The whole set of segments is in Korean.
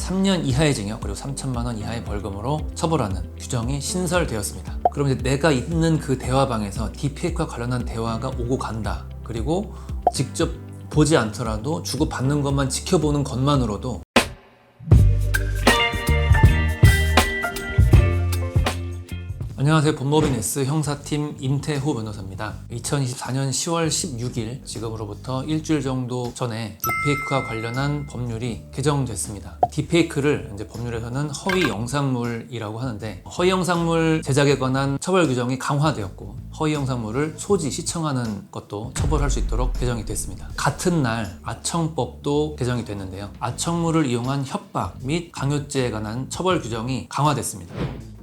3년 이하의 징역 그리고 3천만 원 이하의 벌금으로 처벌하는 규정이 신설되었습니다. 그럼 이제 내가 있는 그 대화방에서 딥페이크와 관련한 대화가 오고 간다. 그리고 직접 보지 않더라도 주고받는 것만 지켜보는 것만으로도 안녕하세요. 법무법인 S 형사팀 임태호 변호사입니다. 2024년 10월 16일 지금으로부터 일주일 정도 전에 딥페이크와 관련한 법률이 개정됐습니다. 딥페이크를 이제 법률에서는 허위 영상물이라고 하는데 허위 영상물 제작에 관한 처벌 규정이 강화되었고 허위 영상물을 소지, 시청하는 것도 처벌할 수 있도록 개정이 됐습니다. 같은 날 아청법도 개정이 됐는데요. 아청물을 이용한 협박 및 강요죄에 관한 처벌 규정이 강화됐습니다.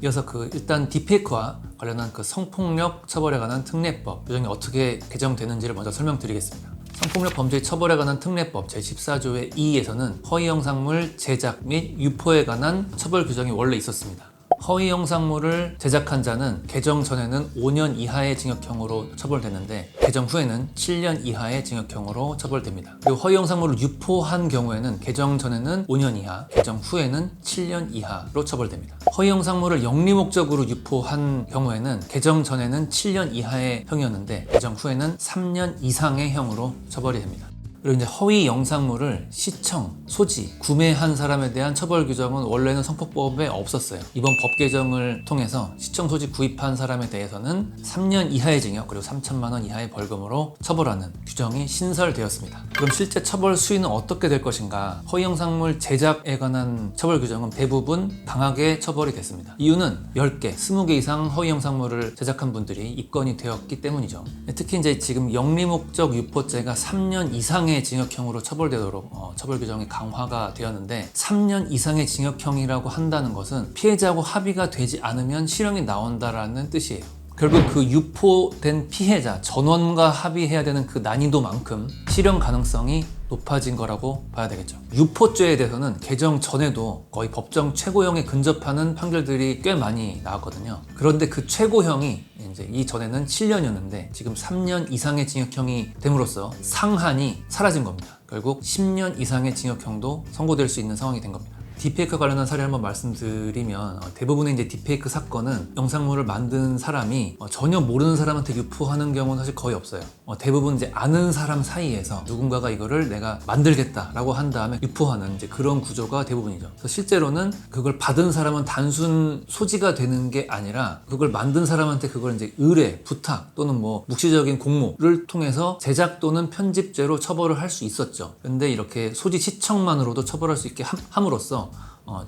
이어서 일단 딥페이크와 관련한 성폭력 처벌에 관한 특례법 규정이 어떻게 개정되는지를 먼저 설명드리겠습니다. 성폭력 범죄 처벌에 관한 특례법 제14조의 2에서는 허위 영상물 제작 및 유포에 관한 처벌 규정이 원래 있었습니다. 허위 영상물을 제작한 자는 개정 전에는 5년 이하의 징역형으로 처벌됐는데 개정 후에는 7년 이하의 징역형으로 처벌됩니다. 그리고 허위 영상물을 유포한 경우에는 개정 전에는 5년 이하, 개정 후에는 7년 이하로 처벌됩니다. 허위 영상물을 영리 목적으로 유포한 경우에는 개정 전에는 7년 이하의 형이었는데 개정 후에는 3년 이상의 형으로 처벌이 됩니다. 그리고 이제 허위 영상물을 시청, 소지, 구매한 사람에 대한 처벌 규정은 원래는 성폭법에 없었어요. 이번 법 개정을 통해서 시청, 소지 구입한 사람에 대해서는 3년 이하의 징역 그리고 3천만 원 이하의 벌금으로 처벌하는 규정이 신설되었습니다. 그럼 실제 처벌 수위는 어떻게 될 것인가? 허위 영상물 제작에 관한 처벌 규정은 대부분 강하게 처벌이 됐습니다. 이유는 10개, 20개 이상 허위 영상물을 제작한 분들이 입건이 되었기 때문이죠. 특히 이제 지금 영리 목적 유포죄가 3년 이상의 징역형으로 처벌되도록 처벌 규정이 강화가 되었는데 3년 이상의 징역형이라고 한다는 것은 피해자하고 합의가 되지 않으면 실형이 나온다라는 뜻이에요. 결국 그 유포된 피해자 전원과 합의해야 되는 그 난이도만큼 실형 가능성이 높아진 거라고 봐야 되겠죠. 유포죄에 대해서는 개정 전에도 거의 법정 최고형에 근접하는 판결들이 꽤 많이 나왔거든요. 그런데 그 최고형이 이제 이전에는 7년이었는데 지금 3년 이상의 징역형이 됨으로써 상한이 사라진 겁니다. 결국 10년 이상의 징역형도 선고될 수 있는 상황이 된 겁니다. 딥페이크 관련한 사례를 한번 말씀드리면 대부분의 이제 딥페이크 사건은 영상물을 만든 사람이 전혀 모르는 사람한테 유포하는 경우는 사실 거의 없어요. 대부분 이제 아는 사람 사이에서 누군가가 이거를 내가 만들겠다라고 한 다음에 유포하는 이제 그런 구조가 대부분이죠. 그래서 실제로는 그걸 받은 사람은 단순 소지가 되는 게 아니라 그걸 만든 사람한테 그걸 이제 의뢰, 부탁 또는 묵시적인 공모를 통해서 제작 또는 편집죄로 처벌을 할 수 있었죠. 근데 이렇게 소지 시청만으로도 처벌할 수 있게 함으로써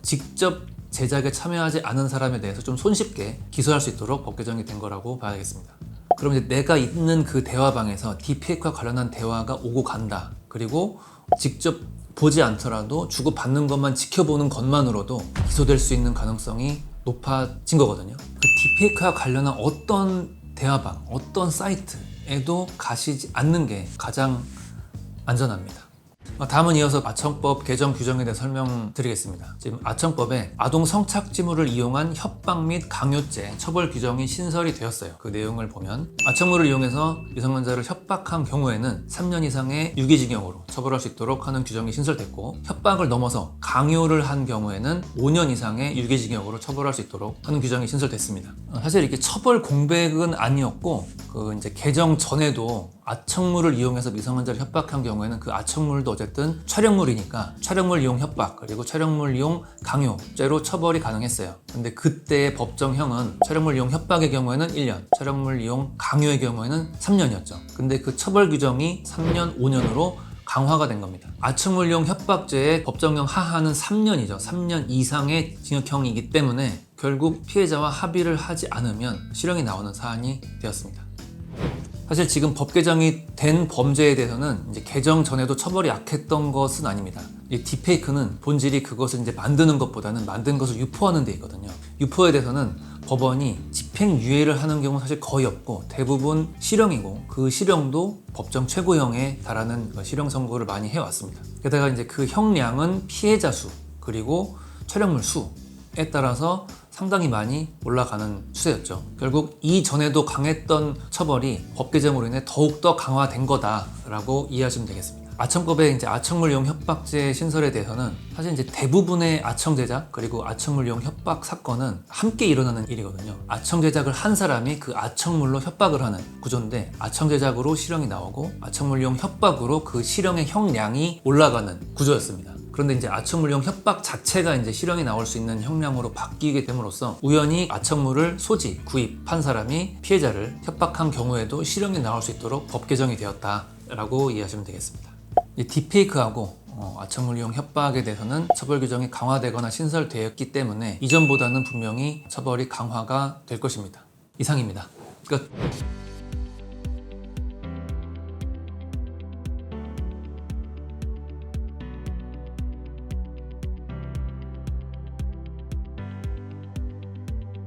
직접 제작에 참여하지 않은 사람에 대해서 좀 손쉽게 기소할 수 있도록 법 개정이 된 거라고 봐야겠습니다. 그럼 이제 내가 있는 그 대화방에서 딥페이크와 관련한 대화가 오고 간다. 그리고 직접 보지 않더라도 주고받는 것만 지켜보는 것만으로도 기소될 수 있는 가능성이 높아진 거거든요. 그 딥페이크와 관련한 어떤 대화방, 어떤 사이트에도 가시지 않는 게 가장 안전합니다. 다음은 이어서 아청법 개정 규정에 대해 설명드리겠습니다. 지금 아청법에 아동 성착취물을 이용한 협박 및 강요죄 처벌 규정이 신설이 되었어요. 그 내용을 보면 아청물을 이용해서 미성년자를 협박한 경우에는 3년 이상의 유기징역으로 처벌할 수 있도록 하는 규정이 신설됐고 협박을 넘어서 강요를 한 경우에는 5년 이상의 유기징역으로 처벌할 수 있도록 하는 규정이 신설됐습니다. 사실 이렇게 처벌 공백은 아니었고 이제 개정 전에도 아청물을 이용해서 미성년자를 협박한 경우에는 그 아청물도 어쨌든 촬영물이니까 촬영물 이용 협박 그리고 촬영물 이용 강요죄로 처벌이 가능했어요. 근데 그때의 법정형은 촬영물 이용 협박의 경우에는 1년, 촬영물 이용 강요의 경우에는 3년이었죠. 근데 그 처벌 규정이 3년, 5년으로 강화가 된 겁니다. 아청물 이용 협박죄의 법정형 하한은 3년이죠. 3년 이상의 징역형이기 때문에 결국 피해자와 합의를 하지 않으면 실형이 나오는 사안이 되었습니다. 사실 지금 법 개정이 된 범죄에 대해서는 이제 개정 전에도 처벌이 약했던 것은 아닙니다. 이 딥페이크는 본질이 그것을 이제 만드는 것보다는 만든 것을 유포하는 데 있거든요. 유포에 대해서는 법원이 집행유예를 하는 경우는 사실 거의 없고 대부분 실형이고 그 실형도 법정 최고형에 달하는 실형 선고를 많이 해왔습니다. 게다가 이제 그 형량은 피해자 수 그리고 촬영물 수에 따라서 상당히 많이 올라가는 추세였죠. 결국 이전에도 강했던 처벌이 법 개정으로 인해 더욱더 강화된 거다라고 이해하시면 되겠습니다. 아청법의 이제 아청물용 협박죄 신설에 대해서는 사실 이제 대부분의 아청 제작 그리고 아청물용 협박 사건은 함께 일어나는 일이거든요. 아청 제작을 한 사람이 그 아청물로 협박을 하는 구조인데 아청 제작으로 실형이 나오고 아청물용 협박으로 그 실형의 형량이 올라가는 구조였습니다. 그런데 이제 아청물용 협박 자체가 이제 실형이 나올 수 있는 형량으로 바뀌게 됨으로써 우연히 아청물을 소지, 구입한 사람이 피해자를 협박한 경우에도 실형이 나올 수 있도록 법 개정이 되었다라고 이해하시면 되겠습니다. 이 딥페이크하고 아청물용 협박에 대해서는 처벌 규정이 강화되거나 신설되었기 때문에 이전보다는 분명히 처벌이 강화가 될 것입니다. 이상입니다. 끝.